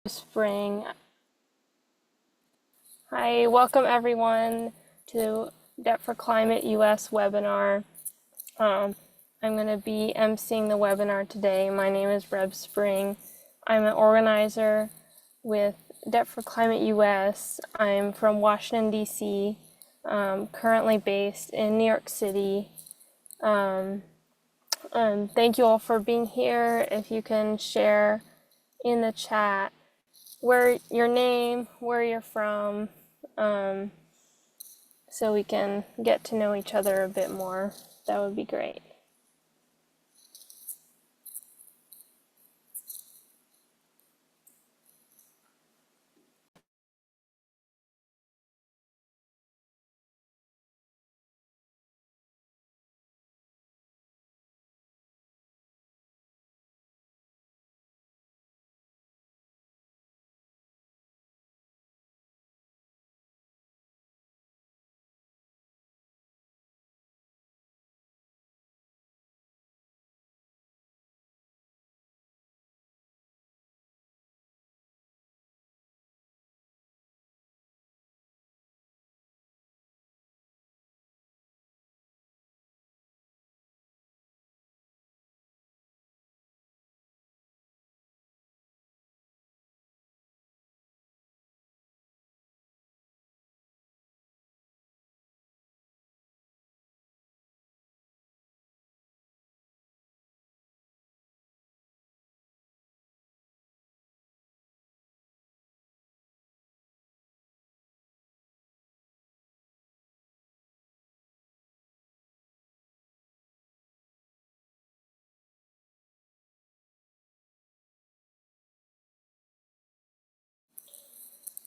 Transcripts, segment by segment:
Spring. Hi, welcome everyone to Debt for Climate US webinar. I'm going to be emceeing the webinar today. My name is Reb Spring. I'm an organizer with Debt for Climate US. I'm from Washington, D.C., currently based in New York City. Thank you all for being here. If you can share in the chat where your name, where you're from, so we can get to know each other a bit more, that would be great.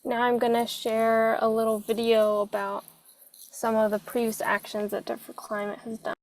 Now I'm going to share a little video about some of the previous actions that Debt for Climate has done.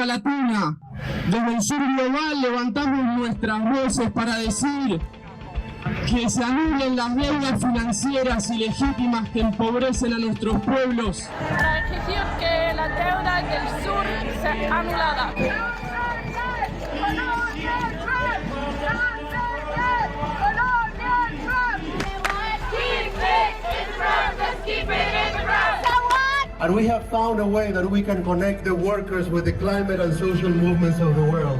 Latina, desde el sur global levantamos nuestras voces para decir que se anulen las deudas financieras ilegítimas que empobrecen a nuestros pueblos. Para exigir que la deuda del sur sea anulada. And we have found a way that we can connect the workers with the climate and social movements of the world.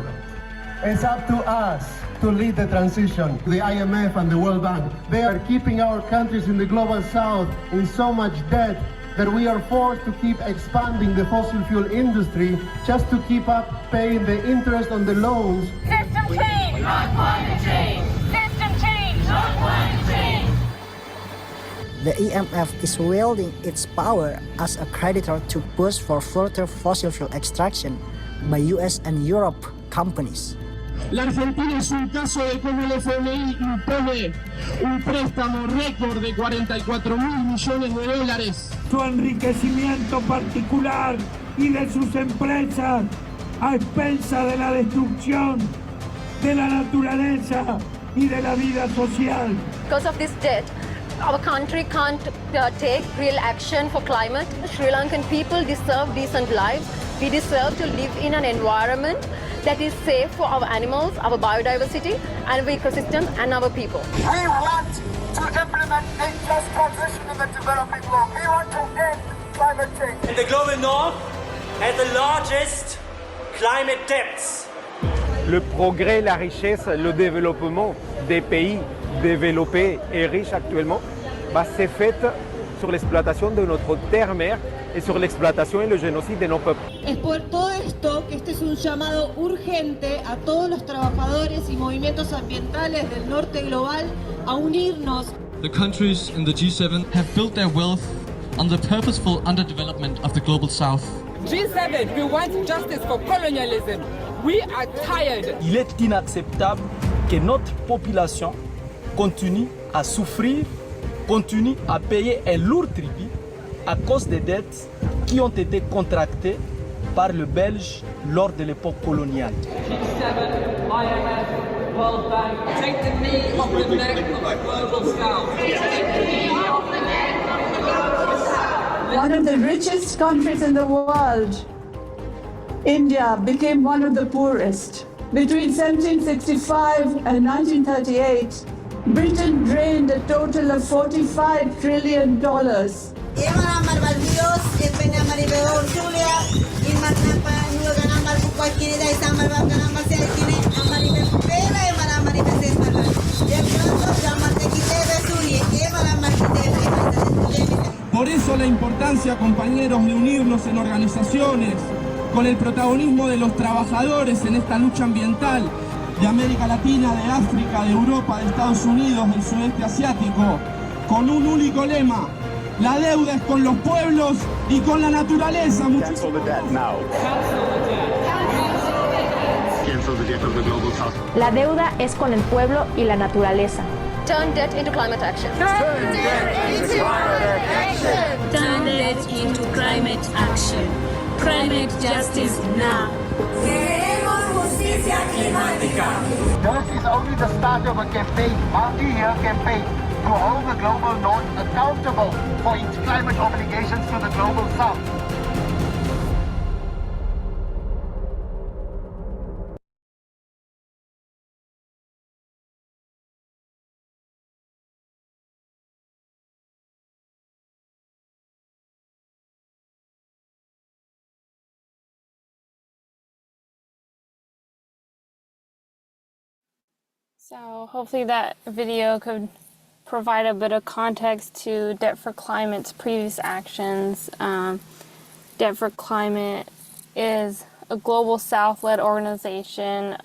It's up to us to lead the transition. The IMF and the World Bank, they are keeping our countries in the global south in so much debt that we are forced to keep expanding the fossil fuel industry just to keep up paying the interest on the loans. System change, not climate change. System change, not climate change. The IMF is wielding its power as a creditor to push for further fossil fuel extraction by US and Europe companies. La Argentina es un caso de cómo el FMI impone un préstamo récord de 44.000 millones de dólares. Su enriquecimiento particular y de sus empresas a expensa de la destrucción de la naturaleza y de la vida social. Because of this debt, our country can't take real action for climate. Sri Lankan people deserve decent lives. We deserve to live in an environment that is safe for our animals, our biodiversity, and our ecosystem, and our people. We want to implement a just transition in the developing world. We want to end climate change. And the global north has the largest climate debts. Le progrès, la richesse, le développement des pays développés et riches actuellement, c'est fait sur l'exploitation de notre terre-mère et sur l'exploitation et le génocide de nos peuples. Es por todo esto que este es un llamado urgente a todos los trabajadores y movimientos ambientales del norte global a unirnos. The countries in the G7 have built their wealth on the purposeful underdevelopment of the global south. G7, we want justice for colonialism. We are tired. Il est inacceptable que notre population continue à souffrir, continue à payer un lourd tribut à cause des dettes qui ont été contractées par le Belge lors de l'époque coloniale. G7, IMF, World Bank, take the knee off the neck of the global south. One of the richest countries in the world, India became one of the poorest. Between 1765 and 1938, Britain drained a total of $45 trillion. Por eso la importancia, compañeros, de unirnos en organizaciones, con el protagonismo de los trabajadores en esta lucha ambiental, de América Latina, de África, de Europa, de Estados Unidos, del sudeste asiático, con un único lema: la deuda es con los pueblos y con la naturaleza. Cancel the debt now. Cancel the debt of the global south. La deuda es con el pueblo y la naturaleza. Turn debt into climate action. Turn debt into climate action. Turn debt into climate action. Climate justice now. Queremos justicia climática. This is only the start of a campaign, multi-year campaign, to hold the global north accountable for its climate obligations to the global south. So hopefully that video could provide a bit of context to Debt for Climate's previous actions. Debt for Climate is a global South-led organization.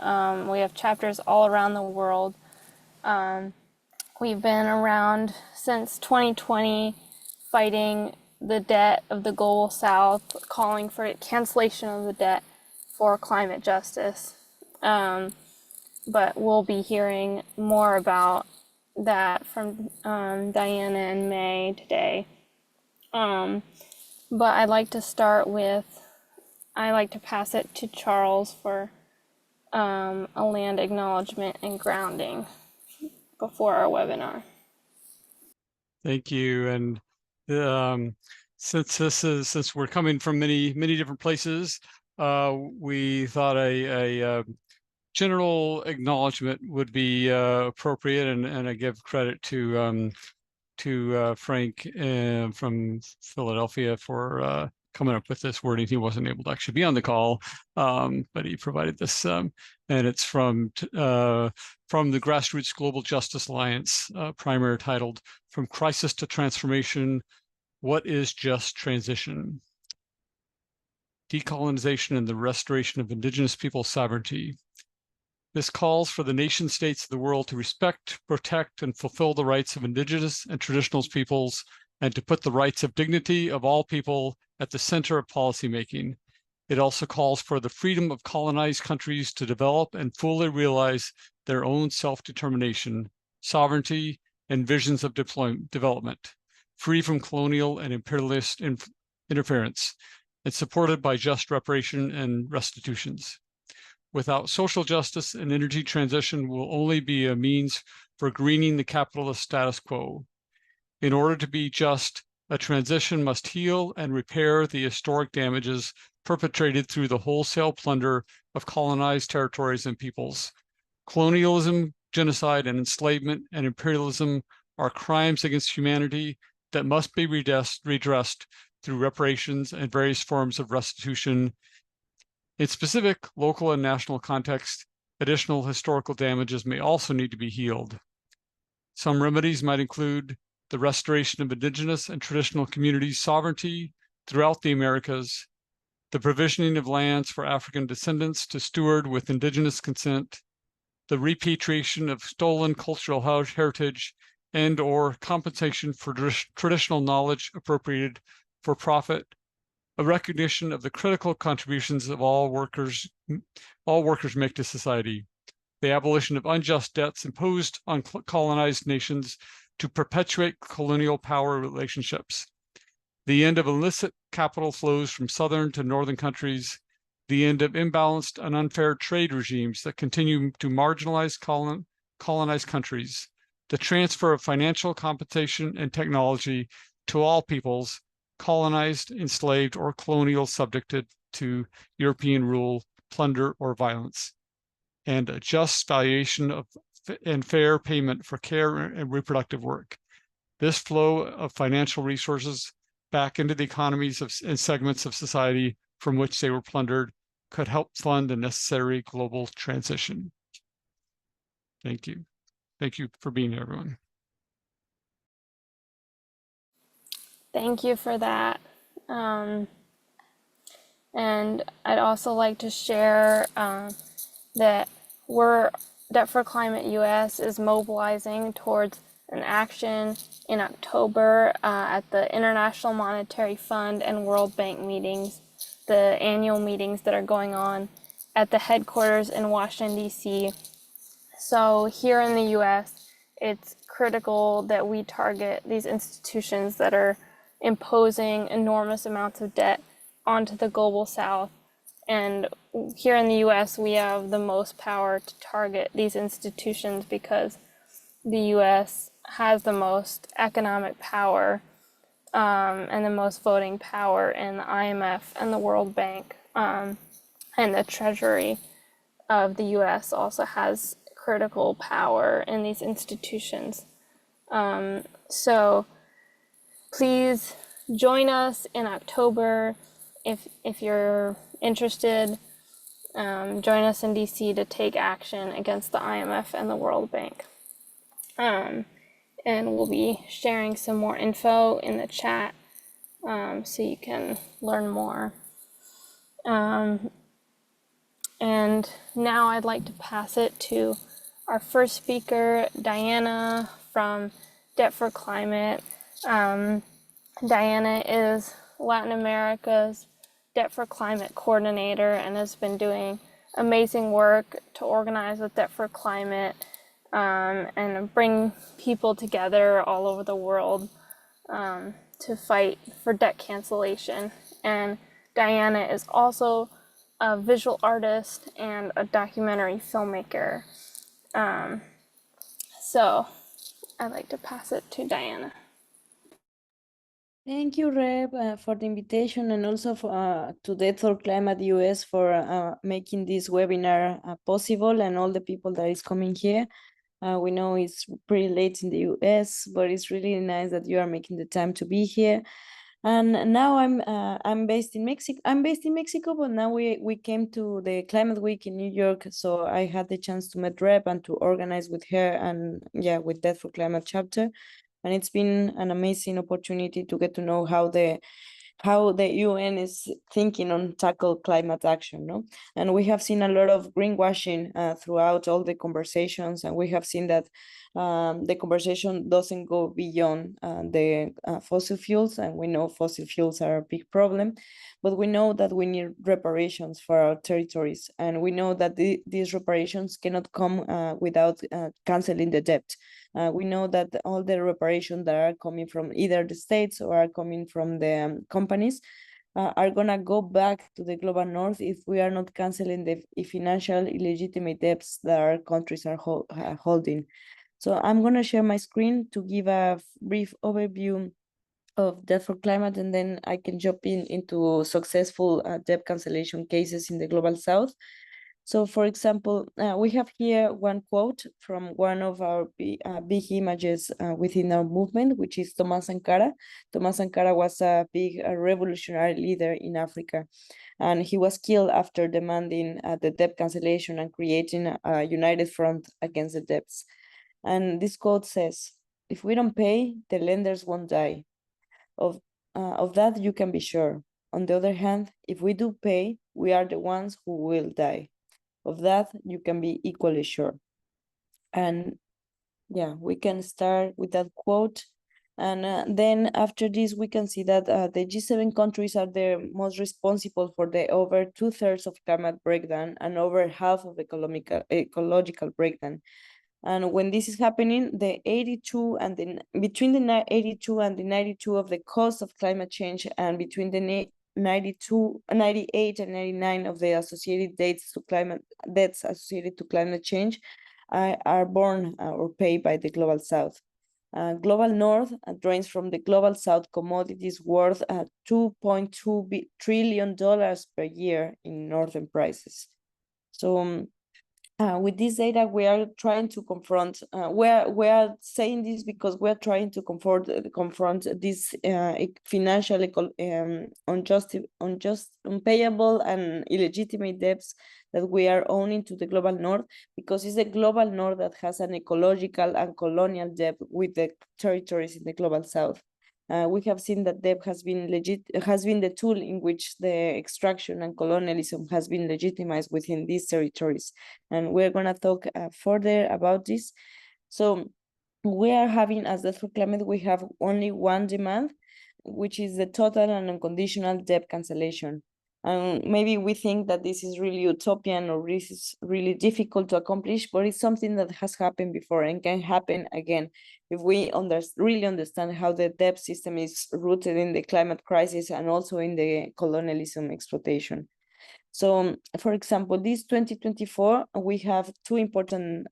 We have chapters all around the world. We've been around since 2020 fighting the debt of the global South, calling for cancellation of the debt for climate justice. But we'll be hearing more about that from Diana and May today. But I'd like to start with, I'd like to pass it to Charles for a land acknowledgement and grounding before our webinar. Thank you. And since we're coming from many different places, we thought a general acknowledgement would be appropriate, and I give credit to Frank from Philadelphia for coming up with this wording. He wasn't able to actually be on the call, but he provided this, and it's from the Grassroots Global Justice Alliance, primer titled "From Crisis to Transformation: What is Just Transition? Decolonization and the Restoration of Indigenous Peoples' Sovereignty." This calls for the nation states of the world to respect, protect, and fulfill the rights of indigenous and traditional peoples, and to put the rights of dignity of all people at the center of policymaking. It also calls for the freedom of colonized countries to develop and fully realize their own self-determination, sovereignty, and visions of development, free from colonial and imperialist interference, and supported by just reparation and restitutions. Without social justice, an energy transition will only be a means for greening the capitalist status quo. In order to be just, a transition must heal and repair the historic damages perpetrated through the wholesale plunder of colonized territories and peoples. Colonialism, genocide, and enslavement and imperialism are crimes against humanity that must be redressed through reparations and various forms of restitution. In specific local and national context, additional historical damages may also need to be healed. Some remedies might include the restoration of indigenous and traditional communities' sovereignty, throughout the Americas, the provisioning of lands for African descendants to steward with indigenous consent, the repatriation of stolen cultural heritage, and or compensation for traditional knowledge appropriated for profit, a recognition of the critical contributions of all workers make to society, the abolition of unjust debts imposed on colonized nations to perpetuate colonial power relationships, the end of illicit capital flows from southern to northern countries, the end of imbalanced and unfair trade regimes that continue to marginalize colonized countries, the transfer of financial compensation and technology to all peoples, colonized, enslaved, or colonial subjected to European rule, plunder, or violence, and a just valuation of and fair payment for care and reproductive work. This flow of financial resources back into the economies and segments of society from which they were plundered could help fund the necessary global transition. Thank you. Thank you for being here, everyone. Thank you for that. And I'd also like to share that Debt for Climate US is mobilizing towards an action in October at the International Monetary Fund and World Bank meetings, the annual meetings that are going on at the headquarters in Washington, D.C. So here in the US, it's critical that we target these institutions that are imposing enormous amounts of debt onto the global South. And here in the US, we have the most power to target these institutions because the US has the most economic power and the most voting power in the IMF and the World Bank. And the Treasury of the US also has critical power in these institutions. So please join us in October if you're interested. Join us in DC to take action against the IMF and the World Bank. And we'll be sharing some more info in the chat so you can learn more. And now I'd like to pass it to our first speaker, Diana from Debt for Climate. Diana is Latin America's Debt for Climate coordinator and has been doing amazing work to organize with Debt for Climate and bring people together all over the world to fight for debt cancellation. And Diana is also a visual artist and a documentary filmmaker. So I'd like to pass it to Diana. Thank you, Reb, for the invitation, and also for, to Debt for Climate US for making this webinar possible, and all the people that is coming here. We know it's pretty late in the US, but it's really nice that you are making the time to be here. And now I'm based in Mexico. I'm based in Mexico, but now we came to the Climate Week in New York, so I had the chance to meet Reb and to organize with her and with Debt for Climate chapter. And it's been an amazing opportunity to get to know how the UN is thinking on tackle climate action, no? And we have seen a lot of greenwashing throughout all the conversations, and we have seen that the conversation doesn't go beyond the fossil fuels, and we know fossil fuels are a big problem, but we know that we need reparations for our territories, and we know that these reparations cannot come without canceling the debt. We know that all the reparations that are coming from either the states or are coming from the companies are gonna go back to the global north if we are not canceling the financial illegitimate debts that our countries are holding. So I'm gonna share my screen to give a brief overview of Debt for Climate, and then I can jump into successful debt cancellation cases in the global south. So, for example, we have here one quote from one of our big images within our movement, which is Thomas Sankara. Thomas Sankara was a big revolutionary leader in Africa, and he was killed after demanding the debt cancellation and creating a united front against the debts. And this quote says, "If we don't pay, the lenders won't die. of that you can be sure. On the other hand, if we do pay, we are the ones who will die. Of that you can be equally sure. And yeah, we can start with that quote. And then after this, we can see that the G7 countries are the most responsible for the over 2/3 of climate breakdown and over half of ecological breakdown. And when this is happening, the 82 and the between the 82 and the 92 of the cost of climate change, and between the 98 and 99 of the associated deaths associated to climate change are borne or paid by the Global South. Global North drains from the Global South commodities worth $2.2 trillion per year in northern prices. So with this data, we are trying to confront. We are saying this because we are trying to confront this financial, unjust, unpayable, and illegitimate debts that we are owing to the global north, because it's the global north that has an ecological and colonial debt with the territories in the global south. We have seen that debt has been the tool in which the extraction and colonialism has been legitimized within these territories. And we're going to talk further about this. So we are having, as Death for Climate, we have only one demand, which is the total and unconditional debt cancellation. And maybe we think that this is really utopian or this is really difficult to accomplish, but it's something that has happened before and can happen again if we really understand how the debt system is rooted in the climate crisis and also in the colonialism exploitation. So, for example, this 2024, we have two important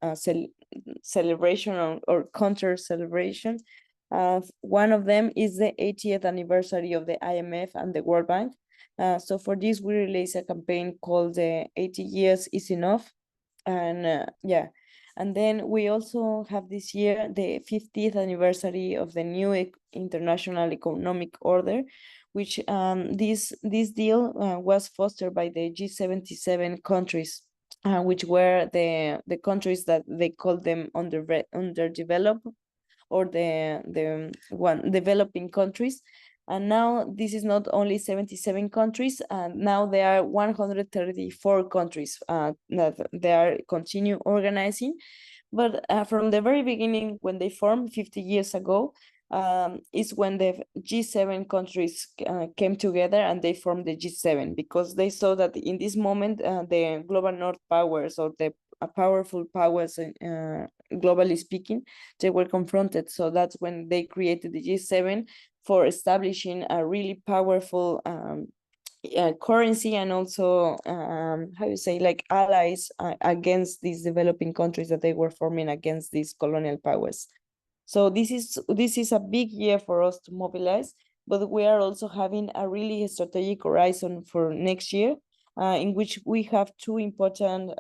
celebration or counter celebration. One of them is the 80th anniversary of the IMF and the World Bank. So for this, we released a campaign called the 80 Years is Enough. And yeah, and then we also have this year the 50th anniversary of the new international economic order, which this deal was fostered by the G77 countries, which were the countries that they called them underdeveloped, or the developing countries. And now this is not only 77 countries, and now there are 134 countries that they are continue organizing. But from the very beginning, when they formed 50 years ago, is when the G7 countries came together and they formed the G7, because they saw that in this moment, the global north powers, or the powerful powers, globally speaking, they were confronted. So that's when they created the G7 for establishing a really powerful currency, and also how you say, like allies against these developing countries that they were forming against these colonial powers. So this is a big year for us to mobilize, but we are also having a really strategic horizon for next year, in which we have two important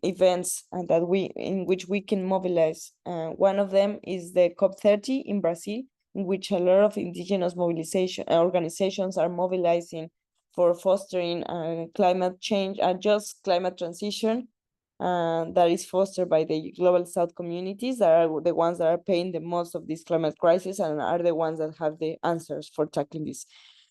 events in which we can mobilize. One of them is the COP30 in Brazil, in which a lot of indigenous mobilization organizations are mobilizing for fostering climate change, just climate transition, that is fostered by the Global South communities, that are the ones that are paying the most of this climate crisis and are the ones that have the answers for tackling this.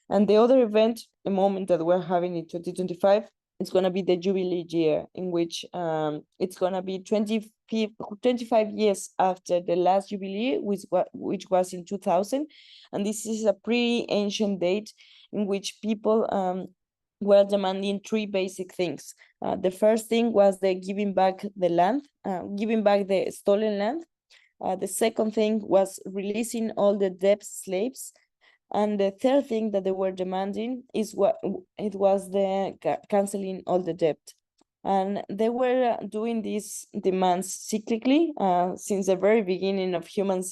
And the other event, the moment that we're having in 2025, it's going to be the Jubilee year, in which it's going to be 25 years after the last Jubilee, which was in 2000. And this is a pretty ancient date in which people were demanding three basic things. The first thing was the giving back the land, giving back the stolen land. The second thing was releasing all the debt slaves. And the third thing that they were demanding is was the canceling all the debt. And they were doing these demands cyclically since the very beginning of human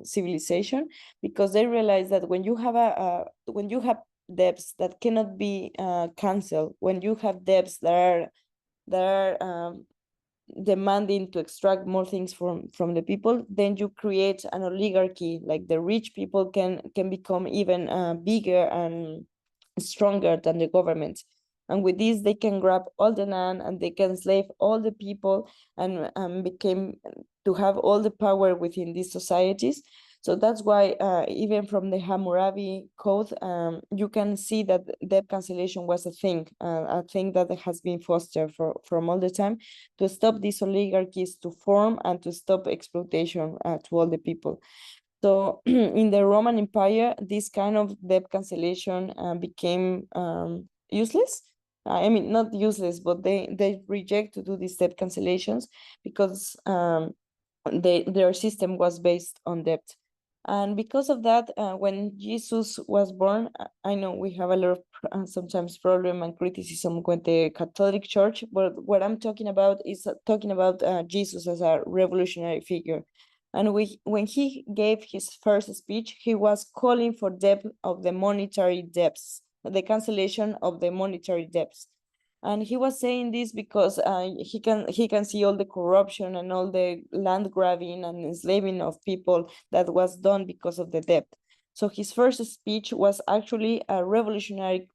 civilization, because they realized that when you have debts that cannot be canceled, when you have debts that are demanding to extract more things from the people, then you create an oligarchy. Like the rich people can become even bigger and stronger than the government. And with this, they can grab all the land and they can slave all the people and became to have all the power within these societies. So that's why even from the Hammurabi Code, you can see that debt cancellation was a thing that has been fostered from all the time to stop these oligarchies to form and to stop exploitation to all the people. So in the Roman Empire, this kind of debt cancellation became useless. I mean, not useless, but they reject to do these debt cancellations because their system was based on debt. And because of that, when Jesus was born, I know we have a lot of sometimes problem and criticism with the Catholic Church, but what I'm talking about is talking about Jesus as a revolutionary figure. And when he gave his first speech, he was calling for debt of the monetary debts, the cancellation of the monetary debts. And he was saying this because he can see all the corruption and all the land grabbing and enslaving of people that was done because of the debt. So his first speech was actually a revolutionary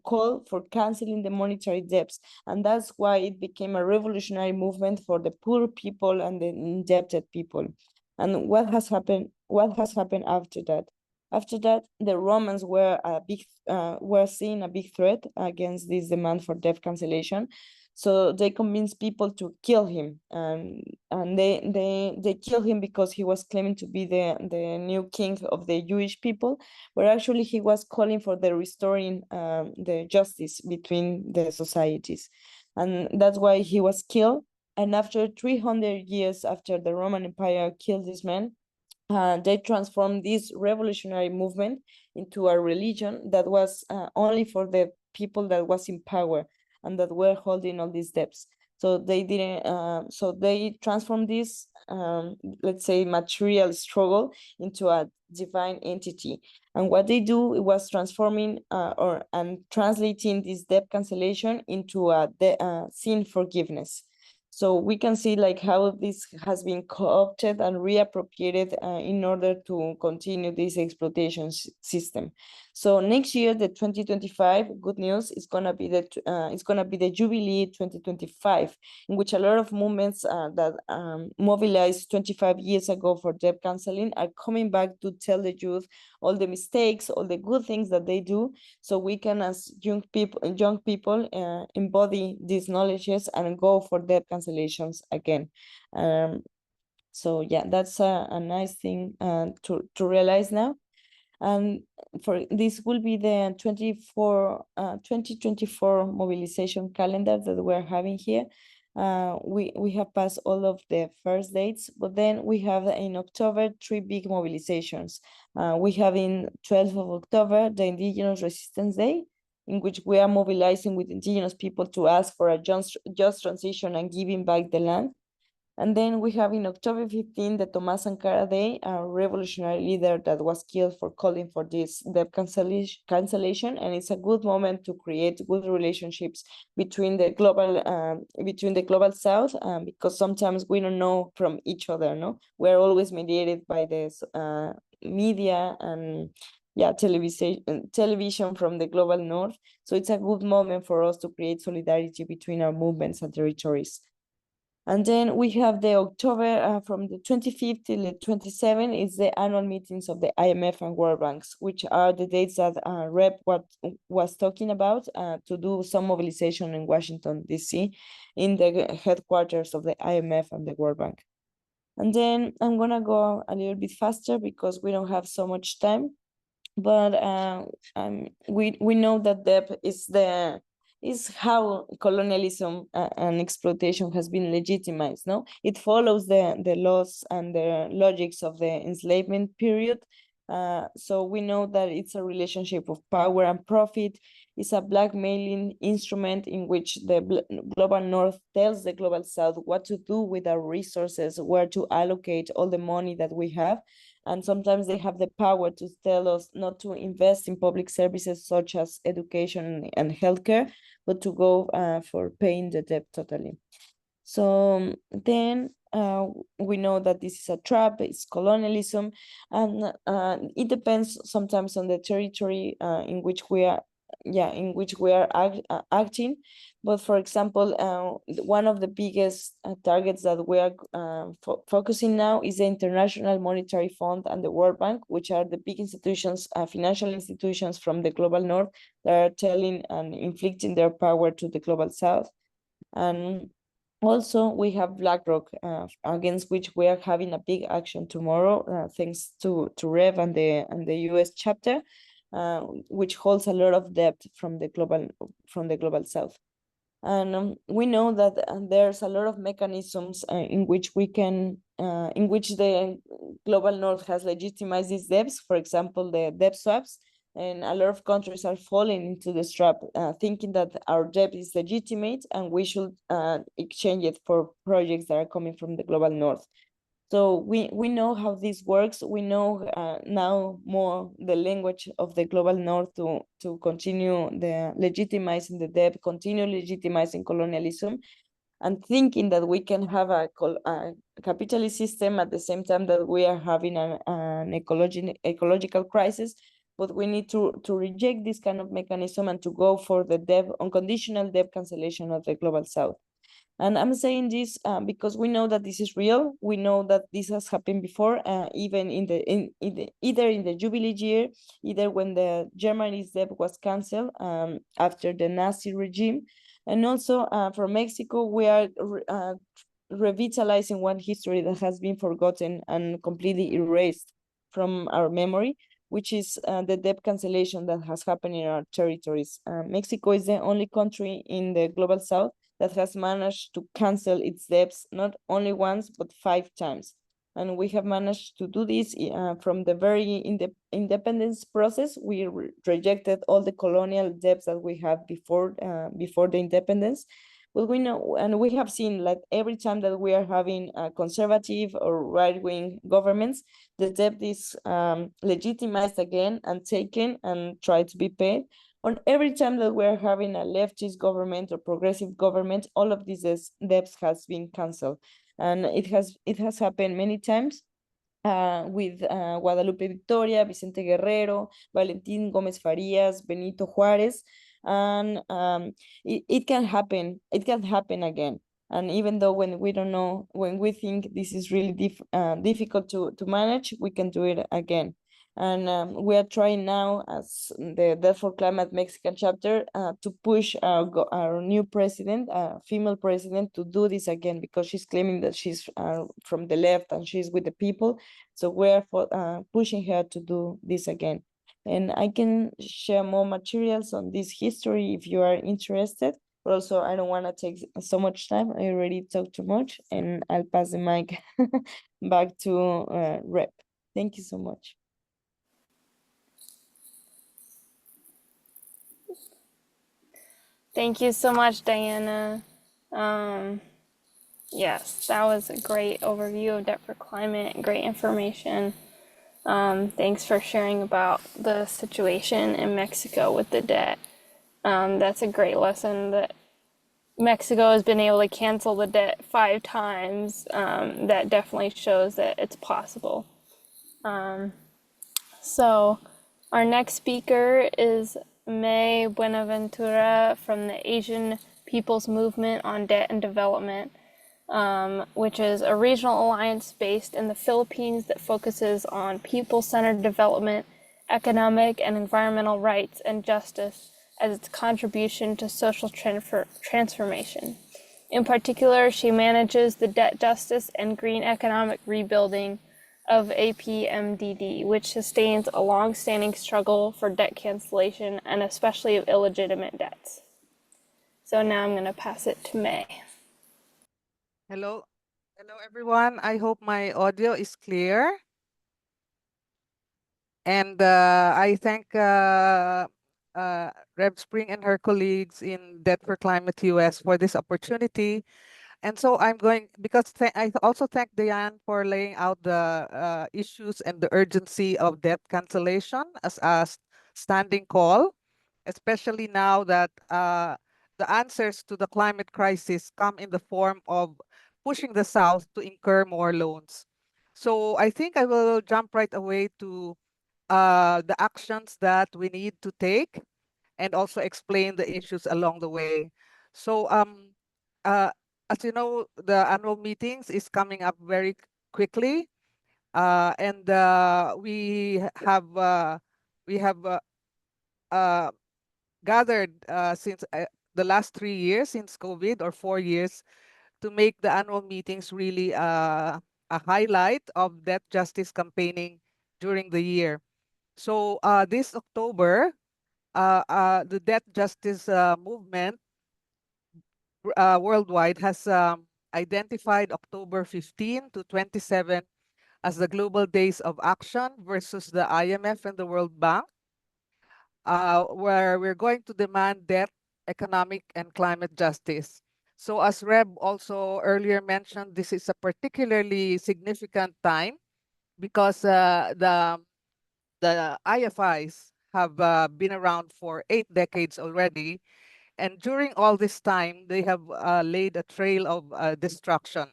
call for canceling the monetary debts, and that's why it became a revolutionary movement for the poor people and the indebted people. And what has happened? What has happened after that? After that, the Romans were seeing a big threat against this demand for debt cancellation. So they convinced people to kill him, and they killed him because he was claiming to be the new king of the Jewish people, but actually he was calling for the restoring the justice between the societies, and that's why he was killed. And after 300 years after the Roman Empire killed this man, they transformed this revolutionary movement into a religion that was only for the people that was in power and that were holding all these debts. So they didn't. So they transformed this, let's say, material struggle into a divine entity. And what they do was transforming and translating this debt cancellation into a sin forgiveness. So we can see like how this has been co-opted and reappropriated in order to continue this exploitation system. So next year, the 2025, good news, is gonna be the Jubilee 2025, in which a lot of movements that mobilized 25 years ago for debt canceling are coming back to tell the youth all the mistakes, all the good things that they do, so we can, as young people, embody these knowledges and go for debt cancellations again. So yeah, that's a nice thing to realize now. And for this will be the 2024 mobilization calendar that we're having here. We have passed all of the first dates, but then we have in October 3 big mobilizations. We have in 12th of October the Indigenous Resistance Day, in which we are mobilizing with indigenous people to ask for a just transition and giving back the land. And then we have in October 15, the Tomás Sankara Day, a revolutionary leader that was killed for calling for this debt cancellation. And it's a good moment to create good relationships between the global South, because sometimes we don't know from each other, no? We're always mediated by this media and television from the global North. So it's a good moment for us to create solidarity between our movements and territories. And then we have the October from the 25th till the 27th is the annual meetings of the IMF and World Banks, which are the dates that Rep was talking about to do some mobilization in Washington, D.C. in the headquarters of the IMF and the World Bank. And then I'm gonna go a little bit faster because we don't have so much time. But we know that debt is how colonialism and exploitation has been legitimized, no? It follows the laws and the logics of the enslavement period. So we know that it's a relationship of power and profit. It's a blackmailing instrument in which the global North tells the global South what to do with our resources, where to allocate all the money that we have. And sometimes they have the power to tell us not to invest in public services such as education and healthcare, but to go for paying the debt totally. So then we know that this is a trap, it's colonialism, and it depends sometimes on the territory in which we are in which we are acting. But for example, one of the biggest targets that we are focusing now is the International Monetary Fund and the World Bank, which are the big institutions, financial institutions from the global north that are telling and inflicting their power to the global south. And also we have BlackRock, against which we are having a big action tomorrow, thanks to Rev and the US chapter, which holds a lot of debt from the global south. And we know that there's a lot of mechanisms in which we can, in which the global north has legitimized these debts. For example, the debt swaps, and a lot of countries are falling into this trap, thinking that our debt is legitimate and we should exchange it for projects that are coming from the global north. So we know how this works. We know now more the language of the global north to continue the legitimizing the debt, continue legitimizing colonialism, and thinking that we can have a capitalist system at the same time that we are having an ecological crisis. But we need to reject this kind of mechanism and to go for the unconditional debt cancellation of the global south. And I'm saying this because we know that this is real. We know that this has happened before, even either in the Jubilee year, either when the Germany's debt was canceled after the Nazi regime. And also from Mexico, we are revitalizing one history that has been forgotten and completely erased from our memory, which is the debt cancellation that has happened in our territories. Mexico is the only country in the global south that has managed to cancel its debts not only once, but 5 times. And we have managed to do this from the very independence process. We rejected all the colonial debts that we had before the independence. But we know, and we have seen, like every time that we are having conservative or right-wing governments, the debt is legitimized again and taken and tried to be paid. On every time that we're having a leftist government or progressive government, all of these debts has been canceled. And it has happened many times with Guadalupe Victoria, Vicente Guerrero, Valentín Gómez Farías, Benito Juárez, and it can happen. It can happen again. And even though when we don't know, when we think this is really difficult to manage, we can do it again. And we are trying now, as the Death for Climate Mexican chapter, to push our new president, female president, to do this again, because she's claiming that she's from the left and she's with the people. So we're pushing her to do this again. And I can share more materials on this history if you are interested. But also, I don't want to take so much time. I already talked too much, and I'll pass the mic back to Rep. Thank you so much. Thank you so much, Diana. Yes, that was a great overview of Debt for Climate, great information. Thanks for sharing about the situation in Mexico with the debt. That's a great lesson that Mexico has been able to cancel the debt 5 times. That definitely shows that it's possible. So our next speaker is May Buenaventura from the Asian People's Movement on Debt and Development, which is a regional alliance based in the Philippines that focuses on people-centered development, economic and environmental rights, and justice as its contribution to social transformation. In particular, she manages the debt justice and green economic rebuilding of APMDD, which sustains a long-standing struggle for debt cancellation and especially of illegitimate debts. So now I'm going to pass it to May. Hello, everyone. I hope my audio is clear. And I thank Reb Spring and her colleagues in Debt for Climate US for this opportunity. And so I'm going, because I also thank Diane for laying out the issues and the urgency of debt cancellation as a standing call, especially now that the answers to the climate crisis come in the form of pushing the South to incur more loans. So I think I will jump right away to the actions that we need to take. and also explain the issues along the way. So as you know, the annual meetings is coming up very quickly, and we have uh, gathered since the last 3 years since COVID, or 4 years, to make the annual meetings really a highlight of debt justice campaigning during the year. So this October, the debt justice movement worldwide has identified October 15 to 27 as the Global Days of Action versus the IMF and the World Bank, where we're going to demand debt, economic, and climate justice. So as Reb also earlier mentioned, this is a particularly significant time because the IFIs have been around for 8 decades already. And during all this time, they have laid a trail of destruction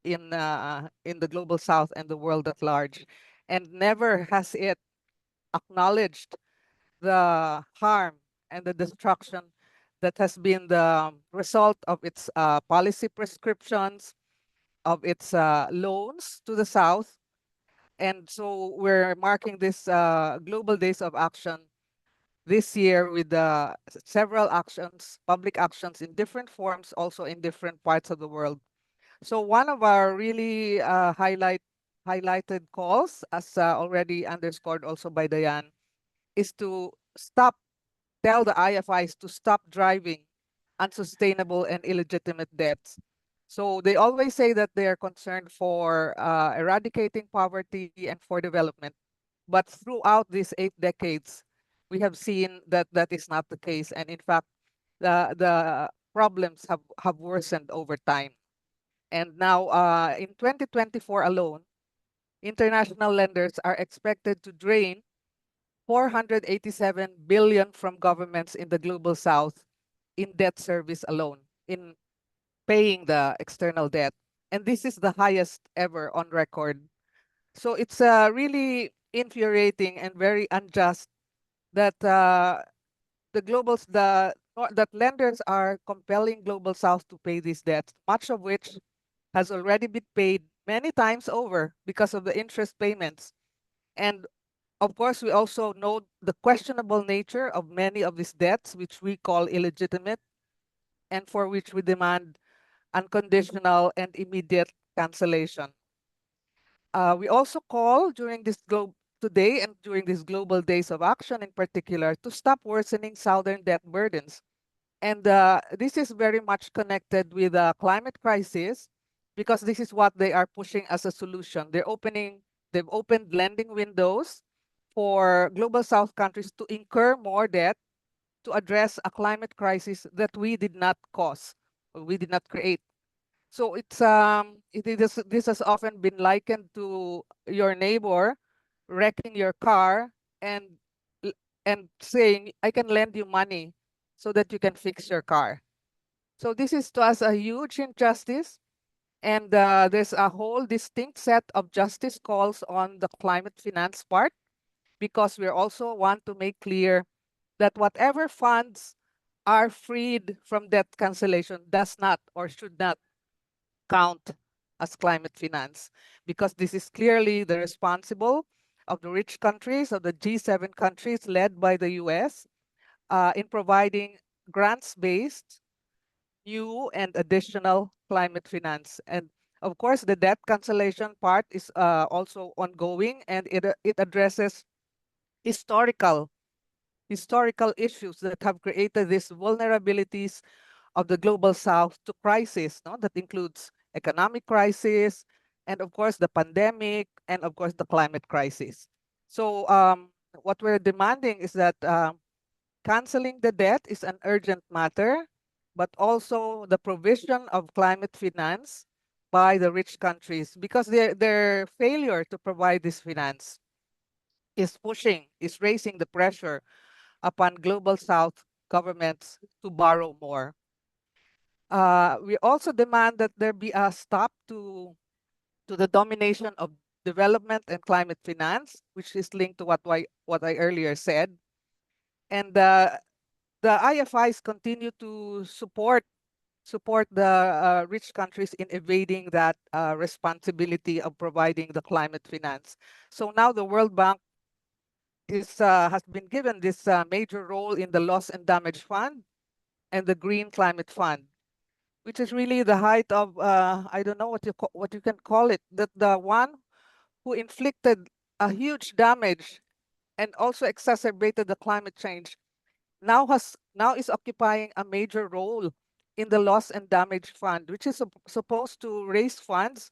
in the global south and the world at large. And never has it acknowledged the harm and the destruction that has been the result of its policy prescriptions, of its loans to the south. And so we're marking this Global Days of Action this year with several actions, public actions in different forms, also in different parts of the world. So one of our really highlighted calls, as already underscored also by Diane, is to tell the IFIs to stop driving unsustainable and illegitimate debts. So they always say that they are concerned for eradicating poverty and for development. But throughout these 8 decades, we have seen that that is not the case. And in fact, the problems have worsened over time. And now in 2024 alone, international lenders are expected to drain 487 billion from governments in the global south in debt service alone, in paying the external debt. And this is the highest ever on record. So it's really infuriating and very unjust that that lenders are compelling global south to pay these debts, much of which has already been paid many times over because of the interest payments. And of course, we also know the questionable nature of many of these debts, which we call illegitimate, and for which we demand unconditional and immediate cancellation. We also call today and during these Global Days of Action in particular, to stop worsening southern debt burdens. And this is very much connected with the climate crisis, because this is what they are pushing as a solution. They've opened lending windows for global south countries to incur more debt to address a climate crisis that we did not cause, or we did not create. So this has often been likened to your neighbor wrecking your car and saying, I can lend you money so that you can fix your car. So this is to us a huge injustice. And there's a whole distinct set of justice calls on the climate finance part, because we also want to make clear that whatever funds are freed from debt cancellation does not or should not count as climate finance, because this is clearly the responsible of the rich countries, of the G7 countries led by the US, in providing grants-based new and additional climate finance. And of course, the debt cancellation part is also ongoing, and it addresses historical issues that have created these vulnerabilities of the global south to crisis, no? That includes economic crisis, and of course the pandemic, and of course the climate crisis. So what we're demanding is that canceling the debt is an urgent matter, but also the provision of climate finance by the rich countries, because their failure to provide this finance is raising the pressure upon global south governments to borrow more. We also demand that there be a stop to the domination of development and climate finance, which is linked to what I earlier said. And the IFIs continue to support the rich countries in evading that responsibility of providing the climate finance. So now the World Bank has been given this major role in the Loss and Damage Fund and the Green Climate Fund, which is really the height of I don't know what you can call it, that the one who inflicted a huge damage and also exacerbated the climate change now is occupying a major role in the Loss and Damage Fund, which is supposed to raise funds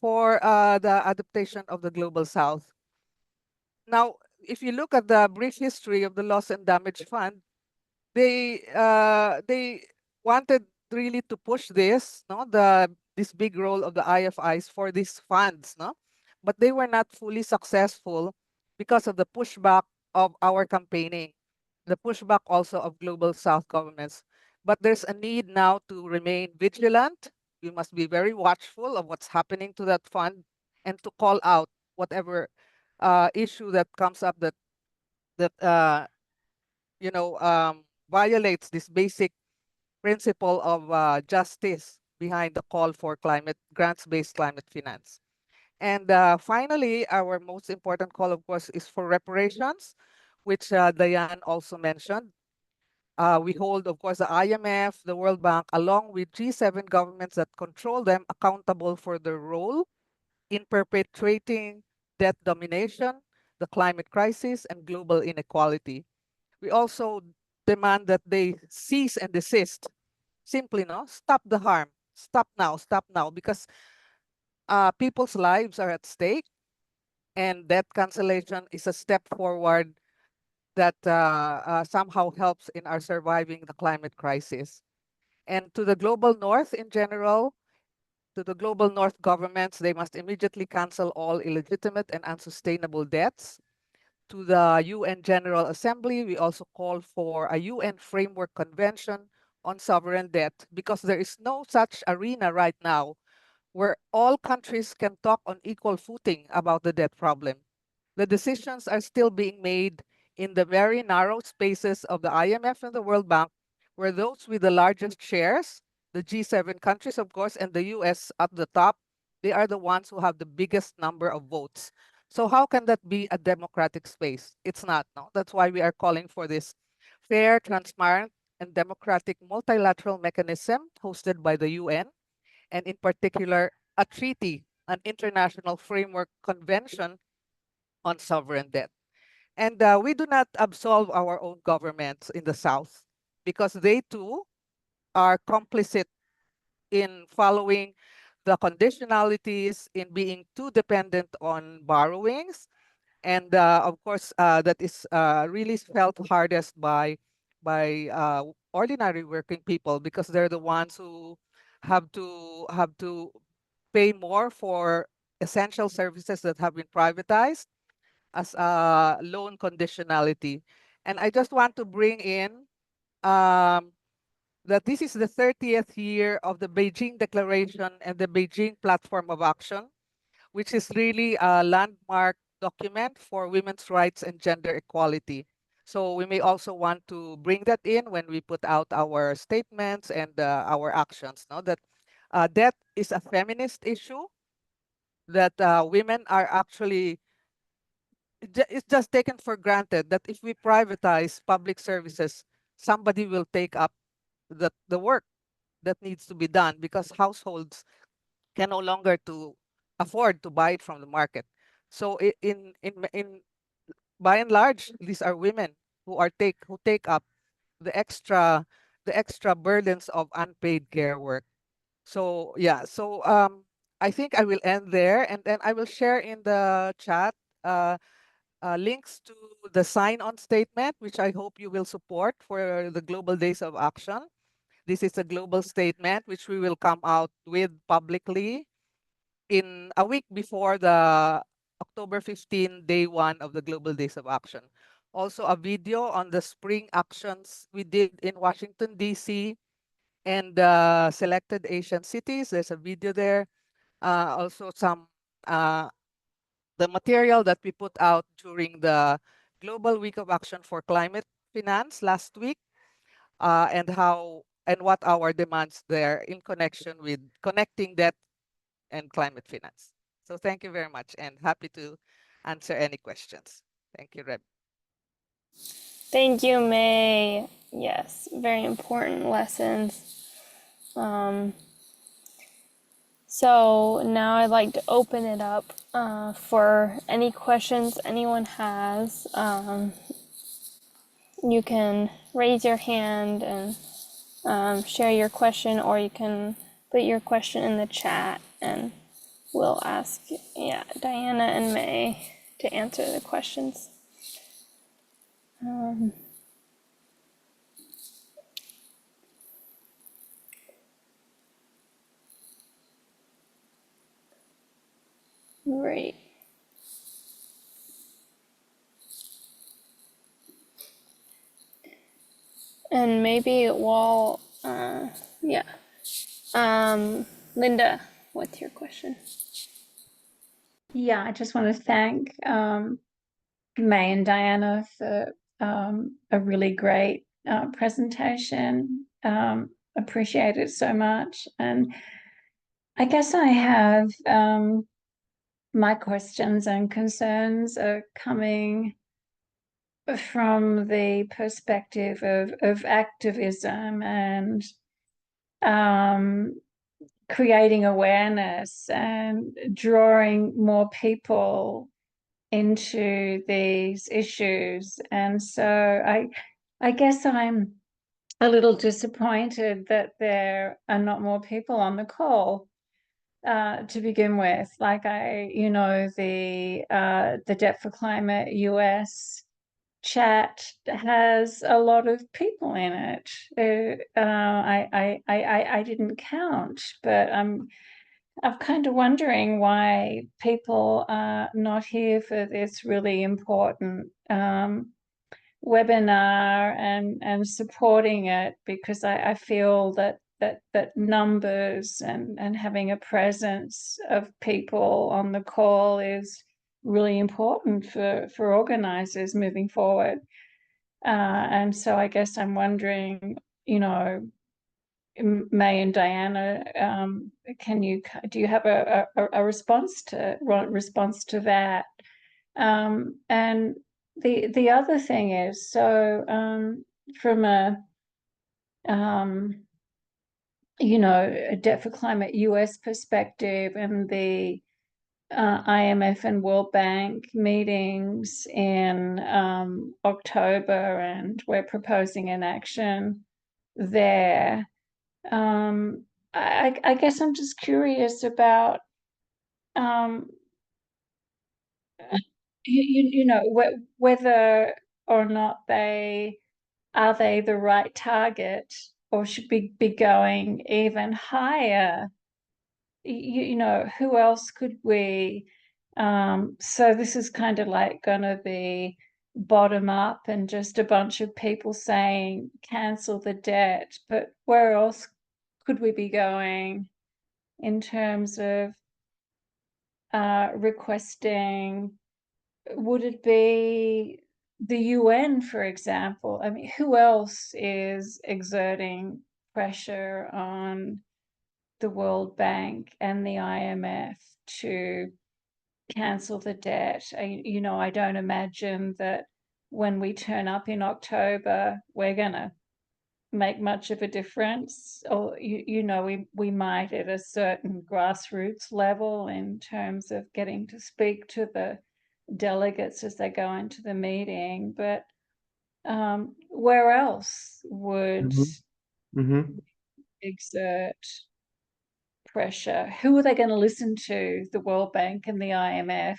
for the adaptation of the Global South. Now, if you look at the brief history of the Loss and Damage Fund, they wanted really to push this, no, this big role of the IFIs for these funds, no, but they were not fully successful because of the pushback of our campaigning, the pushback also of Global South governments. But there's a need now to remain vigilant. We must be very watchful of what's happening to that fund and to call out whatever issue that comes up that violates this basic principle of justice behind the call for grants-based climate finance. And finally, our most important call, of course, is for reparations, which Diane also mentioned. We hold, of course, the IMF, the World Bank, along with G7 governments that control them, accountable for their role in perpetuating debt domination, the climate crisis, and global inequality. We also demand that they cease and desist. Simply, no, stop the harm. Stop now, because people's lives are at stake, and debt cancellation is a step forward that somehow helps in our surviving the climate crisis. And to the global north in general, to the global north governments, they must immediately cancel all illegitimate and unsustainable debts. To the UN General Assembly, we also call for a UN Framework Convention on Sovereign Debt, because there is no such arena right now where all countries can talk on equal footing about the debt problem. The decisions are still being made in the very narrow spaces of the IMF and the World Bank, where those with the largest shares, the G7 countries, of course, and the US at the top, they are the ones who have the biggest number of votes. So how can that be a democratic space? It's not, no? That's why we are calling for this fair, transparent, and democratic multilateral mechanism hosted by the UN, and in particular, a treaty, an international framework convention on sovereign debt. And we do not absolve our own governments in the South, because they too are complicit in following the conditionalities, in being too dependent on borrowings. And of course, that is really felt hardest by ordinary working people, because they're the ones who have to pay more for essential services that have been privatized as a loan conditionality. And I just want to bring in that this is the 30th year of the Beijing Declaration and the Beijing Platform of Action, which is really a landmark document for women's rights and gender equality. So we may also want to bring that in when we put out our statements and our actions, no? That debt is a feminist issue, that women are actually, it's just taken for granted that if we privatize public services, somebody will take up the work that needs to be done, because households can no longer to afford to buy it from the market. So in by and large, these are women who take up the extra burdens of unpaid care work. So yeah, so I think I will end there, and then I will share in the chat links to the sign-on statement, which I hope you will support for the Global Days of Action. This is a global statement which we will come out with publicly in a week before the October 15, day one of the Global Days of Action. Also a video on the spring actions we did in Washington, D.C. and selected Asian cities. There's a video there. Also some the material that we put out during the Global Week of Action for Climate Finance last week. and what our demands there in connection with connecting debt and climate finance. So thank you very much and happy to answer any questions. Thank you, Reb. Thank you, May. Yes, very important lessons. So now I'd like to open it up for any questions anyone has. You can raise your hand and share your question, or you can put your question in the chat and we'll ask Diana and May to answer the questions. Great. And maybe while, Linda, what's your question? Yeah, I just want to thank May and Diana for a really great presentation. Appreciate it so much. And I guess I have my questions and concerns are coming from the perspective of activism and creating awareness and drawing more people into these issues. And so I guess I'm a little disappointed that there are not more people on the call to begin with. Like the Debt for Climate US chat has a lot of people in it. I didn't count, but I'm kind of wondering why people are not here for this really important webinar and supporting it, because I feel that numbers and having a presence of people on the call is really important for organizers moving forward. And so I guess I'm wondering, May and Diana, do you have a response to that? And the other thing is, from a Debt for Climate US perspective and the IMF and World Bank meetings in October, and we're proposing an action there. I guess I'm just curious about whether or not they are the right target, or should we be going even higher? Who else could we? So this is kind of like going to be bottom up and just a bunch of people saying cancel the debt, but where else could we be going in terms of requesting? Would it be the UN, for example? I mean, who else is exerting pressure on the World Bank and the IMF to cancel the debt? I don't imagine that when we turn up in October, we're going to make much of a difference. Or, we might at a certain grassroots level in terms of getting to speak to the delegates as they go into the meeting. But where else would exert pressure? Who are they going to listen to? The World Bank and the IMF?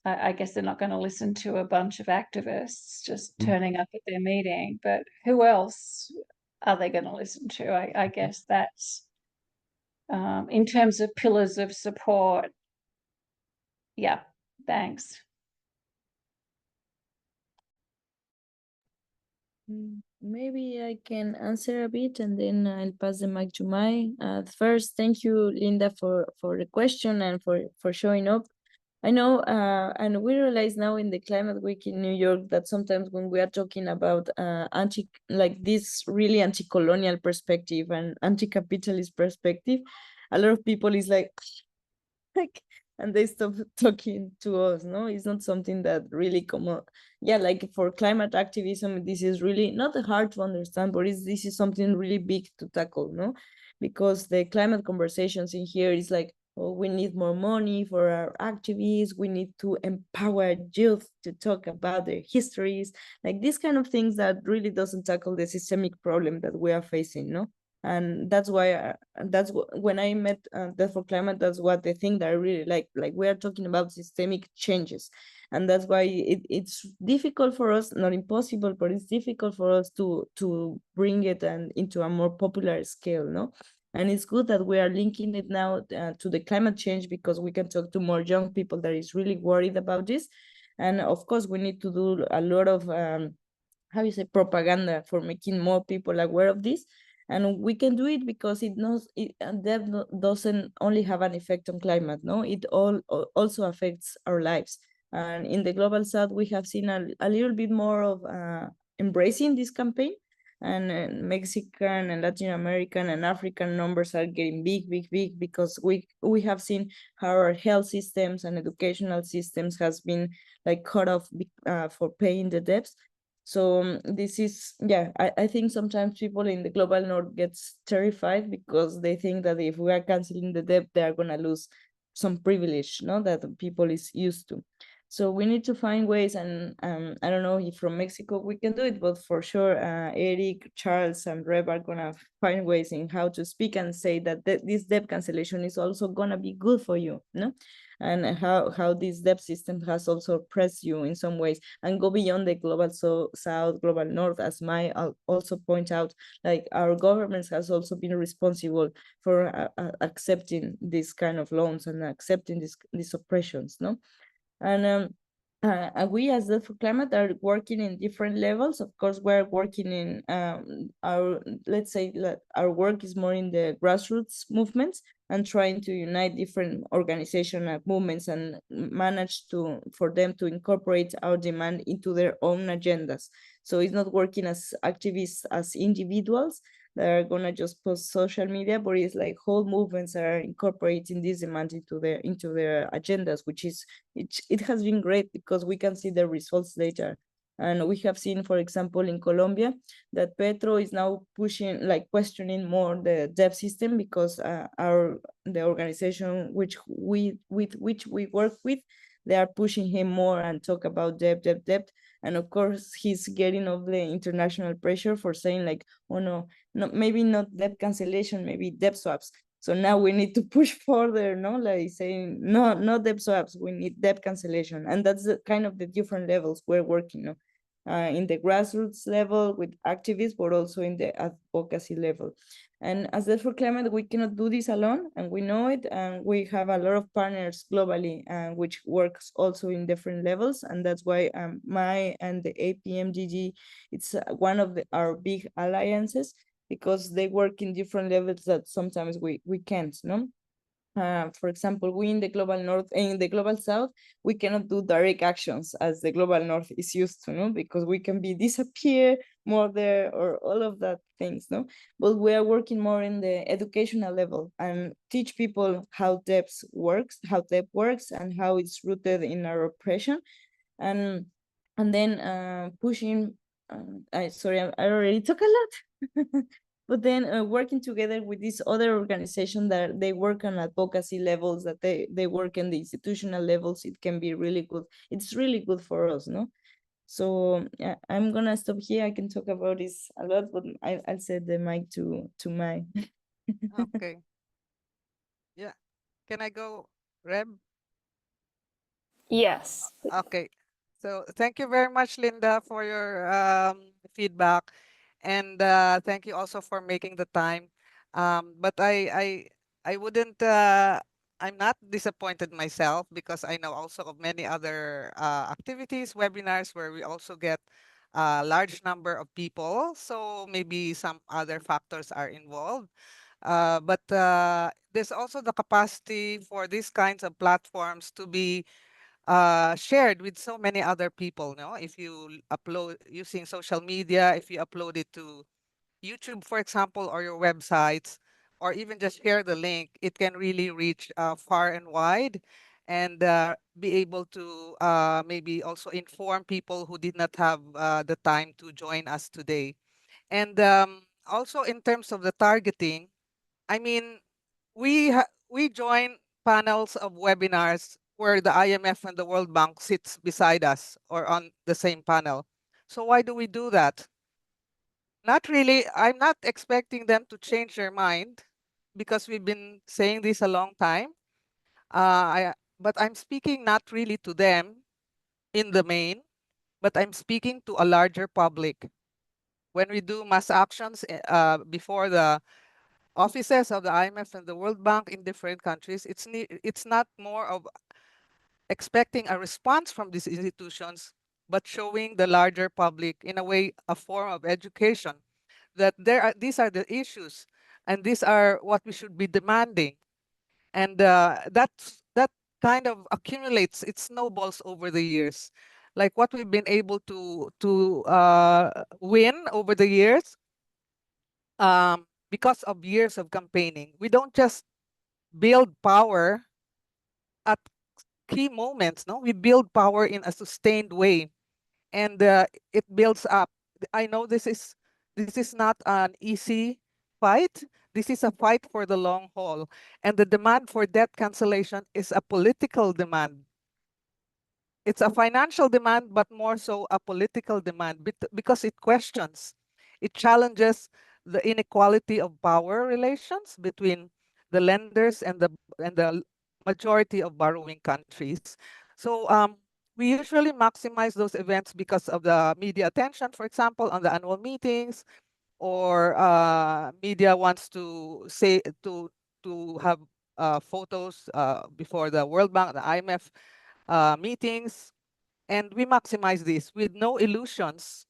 I guess they're not going to listen to a bunch of activists just turning up at their meeting, but who else are they going to listen to? I guess that's in terms of pillars of support. Yeah, thanks. Maybe I can answer a bit and then I'll pass the mic to Mai. First, thank you, Linda, for the question and for showing up. I know, and we realize now in the Climate Week in New York that sometimes when we are talking about like this really anti-colonial perspective and anti-capitalist perspective, a lot of people is like, and they stop talking to us. No, it's not something that really come up. Yeah, like for climate activism, this is really not hard to understand, but this is something really big to tackle. No, because the climate conversations in here is like, oh, we need more money for our activists. We need to empower youth to talk about their histories, like these kind of things that really doesn't tackle the systemic problem that we are facing. No, and that's why when I met Death for Climate, that's what the thing that I really like we are talking about systemic changes, and that's why it's difficult for us, not impossible, but it's difficult for us to bring it and into a more popular scale. No, and it's good that we are linking it now to the climate change, because we can talk to more young people that is really worried about this. And of course we need to do a lot of how you say, propaganda for making more people aware of this. And we can do it because it knows it, and that doesn't only have an effect on climate. No, it also affects our lives. And in the global south, we have seen a little bit more of embracing this campaign. And Mexican and Latin American and African numbers are getting big, because we have seen how our health systems and educational systems has been like cut off for paying the debts. So this is, yeah, I think sometimes people in the global north gets terrified because they think that if we are canceling the debt, they are gonna lose some privilege, no, that the people is used to. So we need to find ways, and I don't know if from Mexico we can do it, but for sure, Eric, Charles, and Reb are gonna find ways in how to speak and say that this debt cancellation is also gonna be good for you, no? And how this debt system has also oppressed you in some ways, and go beyond the global south, global north, as my also point out, like our governments has also been responsible for accepting these kind of loans and accepting these oppressions, no? And we as Death for Climate are working in different levels. Of course, we're working in our, let's say, our work is more in the grassroots movements and trying to unite different organizational movements and manage for them to incorporate our demand into their own agendas. So it's not working as activists, as individuals that are gonna just post social media, but it's like whole movements are incorporating this demand into their agendas, which is it has been great because we can see the results later. And we have seen, for example, in Colombia, that Petro is now pushing, like questioning more the debt system, because the organization with which we work with, they are pushing him more and talk about debt. And of course, he's getting of the international pressure for saying like, oh no, maybe not debt cancellation, maybe debt swaps. So now we need to push further, no, like saying no, not debt swaps, we need debt cancellation. And that's the kind of the different levels we're working on, in the grassroots level with activists, but also in the advocacy level. And as Death for Climate, we cannot do this alone, and we know it. And we have a lot of partners globally, which works also in different levels. And that's why my and the APMGG, it's one of our big alliances, because they work in different levels that sometimes we can't, no? For example, we in the global north and in the global south, we cannot do direct actions as the global north is used to, no? Because we can be disappear more there or all of that things, no? But we are working more in the educational level and teach people how debt works, and how it's rooted in our oppression, and then pushing. I already took a lot. But then working together with this other organization that they work on advocacy levels, that they work in the institutional levels, it can be really good. It's really good for us, no? So I'm gonna stop here. I can talk about this a lot, but I'll set the mic to my. Okay. Yeah. Can I go, Reb? Yes. Okay. So thank you very much, Linda, for your feedback. And thank you also for making the time. But I wouldn't, I'm not disappointed myself, because I know also of many other activities, webinars where we also get a large number of people. So maybe some other factors are involved. But there's also the capacity for these kinds of platforms to be shared with so many other people. No, if you upload using social media, if you upload it to YouTube, for example, or your websites, or even just share the link, it can really reach far and wide, and be able to maybe also inform people who did not have the time to join us today. And also in terms of the targeting, I mean, we join panels of webinars where the IMF and the World Bank sits beside us or on the same panel. So why do we do that? Not really. I'm not expecting them to change their mind because we've been saying this a long time. But I'm speaking not really to them in the main, but I'm speaking to a larger public. When we do mass actions before the offices of the IMF and the World Bank in different countries, it's not more of expecting a response from these institutions, but showing the larger public, in a way, a form of education, that these are the issues, and these are what we should be demanding. And that kind of accumulates, it snowballs over the years. Like what we've been able to win over the years, because of years of campaigning. We don't just build power at key moments. No, we build power in a sustained way, and it builds up. I know this is not an easy fight. This is a fight for the long haul, and the demand for debt cancellation is a political demand. It's a financial demand, but more so a political demand because it questions, it challenges the inequality of power relations between the lenders and the majority of borrowing countries. So we usually maximize those events because of the media attention, for example, on the annual meetings, or media wants to say to have photos before the World Bank, the IMF meetings, and we maximize this with no illusions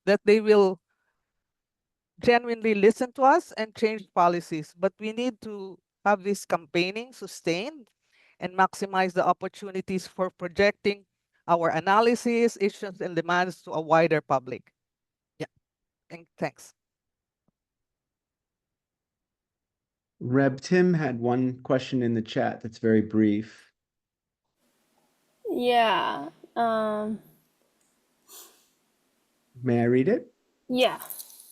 that they will genuinely listen to us and change policies. But we need to have this campaigning sustained and maximize the opportunities for projecting our analysis, issues, and demands to a wider public. Yeah, and thanks. Reb Tim had one question in the chat that's very brief. Yeah. May I read it? Yeah.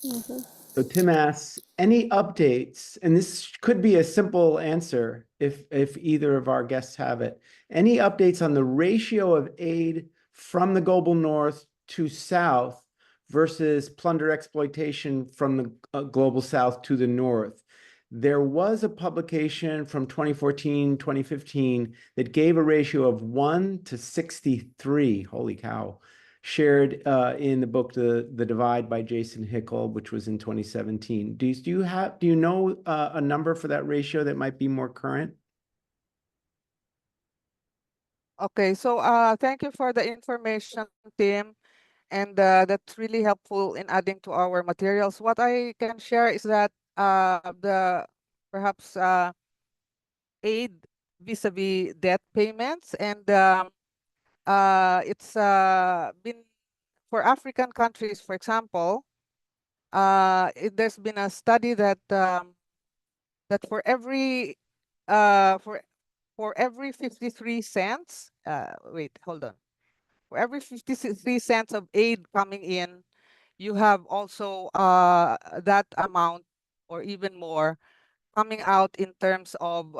Mm-hmm. So Tim asks, any updates, and this could be a simple answer if either of our guests have it, any updates on the ratio of aid from the global north to south versus plunder exploitation from the global south to the north? There was a publication from 2014, 2015 that gave a ratio of 1 to 63. Holy cow. Shared in the book The Divide by Jason Hickel, which was in 2017. Do you know a number for that ratio that might be more current? Okay, so thank you for the information, Tim, and that's really helpful in adding to our materials. What I can share is that the perhaps aid vis-a-vis debt payments, and it's been for African countries, for example. There's been a study that that for every for every 53 cents, wait, hold on. For every 53 cents of aid coming in, you have also that amount or even more coming out in terms of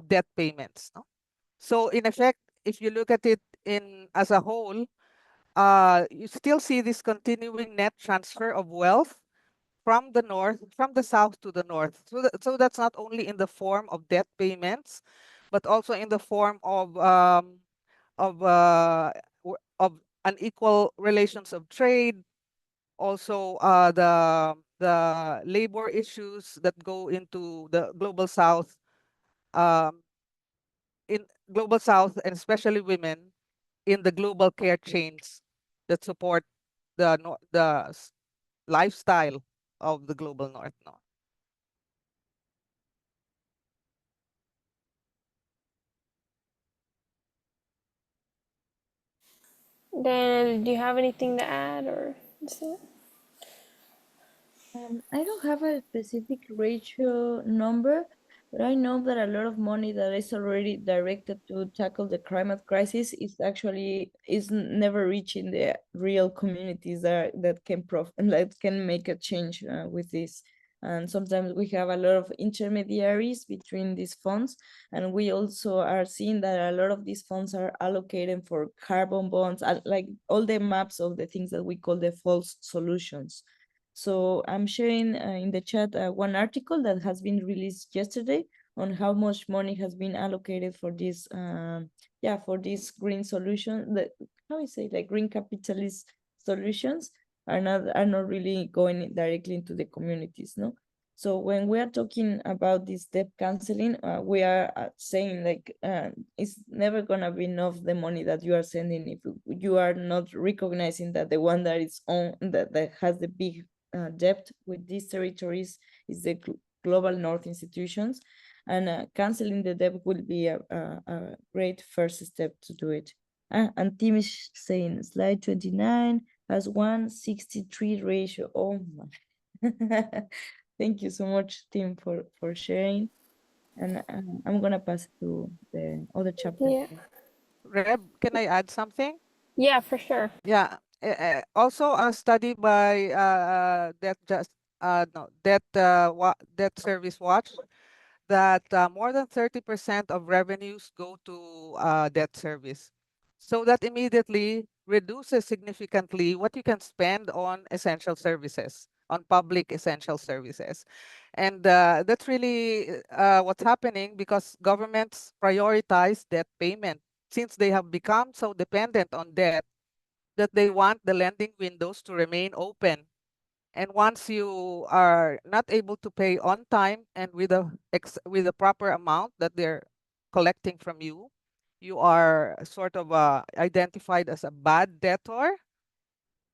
debt payments. No? So in effect, if you look at it in as a whole, you still see this continuing net transfer of wealth from the north, from the south to the north. So that's not only in the form of debt payments, but also in the form of unequal relations of trade, also the labor issues that go into the global south, in global south, and especially women in the global care chains that support the lifestyle of the global north. No? Diana, do you have anything to add or is that? I don't have a specific ratio number, but I know that a lot of money that is already directed to tackle the climate crisis is never reaching the real communities that can make a change with this. And sometimes we have a lot of intermediaries between these funds, and we also are seeing that a lot of these funds are allocated for carbon bonds, like all the maps of the things that we call the false solutions. So I'm sharing in the chat one article that has been released yesterday on how much money has been allocated for this, for this green solution. That how I say, like green capitalist solutions are not really going directly into the communities, no. So when we are talking about this debt canceling, we are saying like it's never gonna be enough the money that you are sending if you are not recognizing that the one that is on that has the big debt with these territories is the global north institutions, and canceling the debt will be a great first step to do it. And Tim is saying slide 29 has 163 ratio. Oh my. Thank you so much, Tim, for sharing. And I'm gonna pass to the other chapter. Yeah. Reb, can I add something? Yeah, for sure. Yeah. Also, a study by Debt Service Watch that more than 30% of revenues go to debt service. So that immediately reduces significantly what you can spend on essential services, on public essential services. And that's really what's happening because governments prioritize debt payment since they have become so dependent on debt that they want the lending windows to remain open. And once you are not able to pay on time and with a proper amount that they're collecting from you, you are sort of identified as a bad debtor.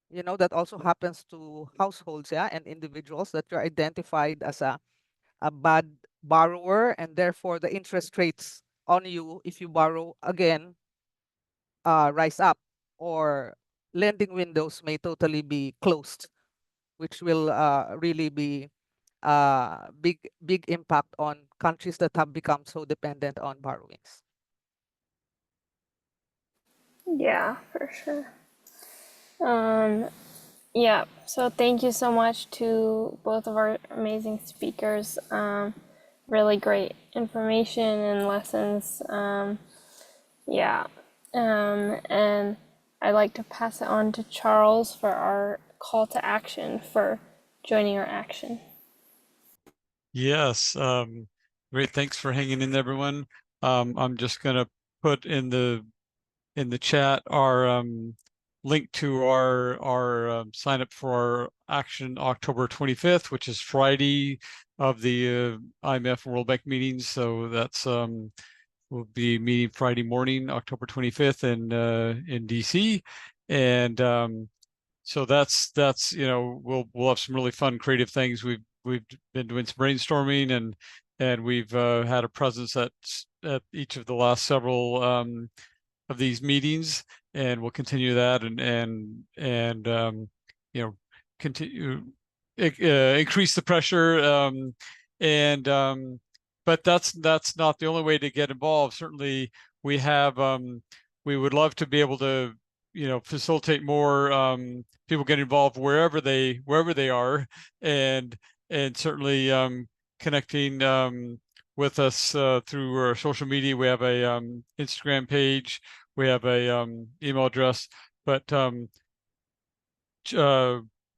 You know, that also happens to households, yeah, and individuals, that you're identified as a bad borrower, and therefore the interest rates on you if you borrow again rise up, or lending windows may totally be closed, which will really be big impact on countries that have become so dependent on borrowings. Yeah, for sure. Yeah, so thank you so much to both of our amazing speakers. Really great information and lessons. And I'd like to pass it on to Charles for our call to action for joining our action. Yes, great. Thanks for hanging in, everyone. I'm just gonna put in the chat our link to our sign up for our action October 25th, which is Friday of the IMF and World Bank meetings. So that's we'll be meeting Friday morning, October 25th in DC, and so that's we'll have some really fun creative things. We've been doing some brainstorming and we've had a presence at each of the last several of these meetings, and we'll continue that and continue increase the pressure, but that's not the only way to get involved. Certainly we have we would love to be able to facilitate more people get involved wherever they are, and certainly connecting with us through our social media. We have a Instagram page, we have a email address, but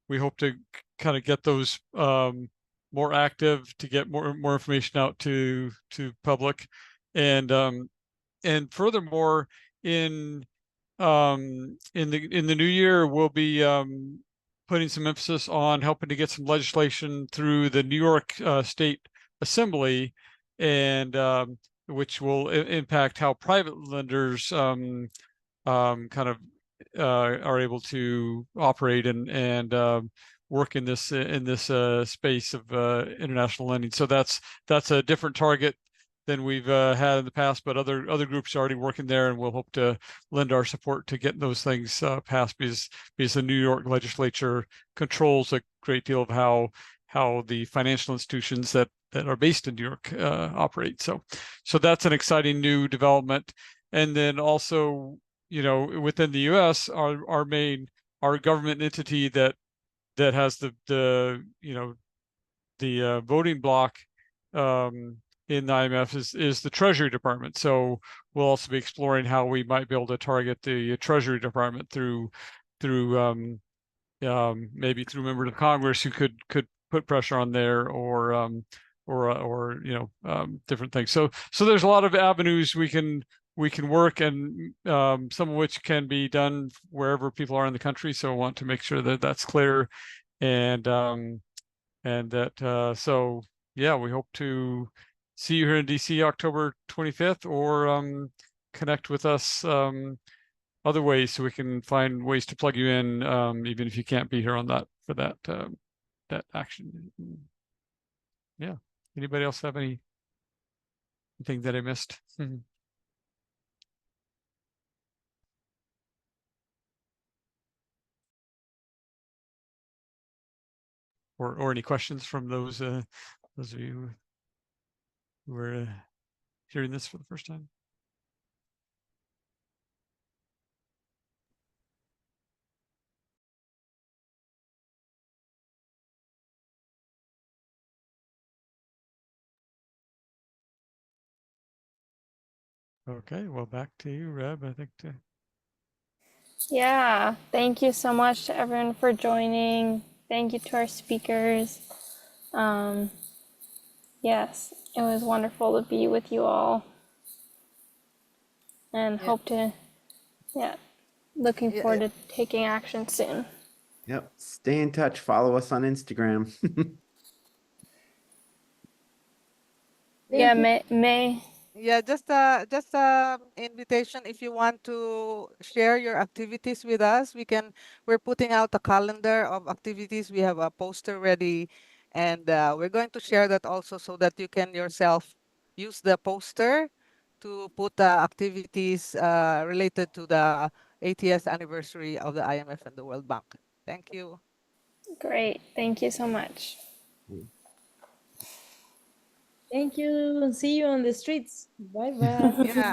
we hope to kind of get those more active to get more information out to public, and furthermore in the new year we'll be putting some emphasis on helping to get some legislation through the New York State Assembly, and which will impact how private lenders kind of are able to operate and work in this space of international lending. So that's a different target we've had in the past, but other groups are already working there, and we'll hope to lend our support to get those things passed, because the New York legislature controls a great deal of how the financial institutions that are based in New York operate. So that's an exciting new development. And then also, within the U.S., our government entity that has the voting block in the IMF is the Treasury Department. So we'll also be exploring how we might be able to target the Treasury Department through maybe through members of Congress who could put pressure on there, or different things. So there's a lot of avenues we can work, and some of which can be done wherever people are in the country. So I want to make sure that that's clear, and that so yeah, we hope to see you here in DC October 25th, or connect with us other ways, so we can find ways to plug you in, even if you can't be here on that action. Yeah. Anybody else have anything that I missed? Or any questions from those of you who are hearing this for the first time? Okay, well, back to you, Reb, I think. Yeah, thank you so much to everyone for joining. Thank you to our speakers. Yes, it was wonderful to be with you all, and hope to, looking forward to taking action soon. Yep. Stay in touch. Follow us on Instagram. Yeah, May. Yeah, just invitation. If you want to share your activities with us, we're putting out a calendar of activities. We have a poster ready, and we're going to share that also, so that you can yourself use the poster to put the activities related to the 80th anniversary of the IMF and the World Bank. Thank you. Great. Thank you so much. Thank you. See you on the streets. Bye bye. Yeah.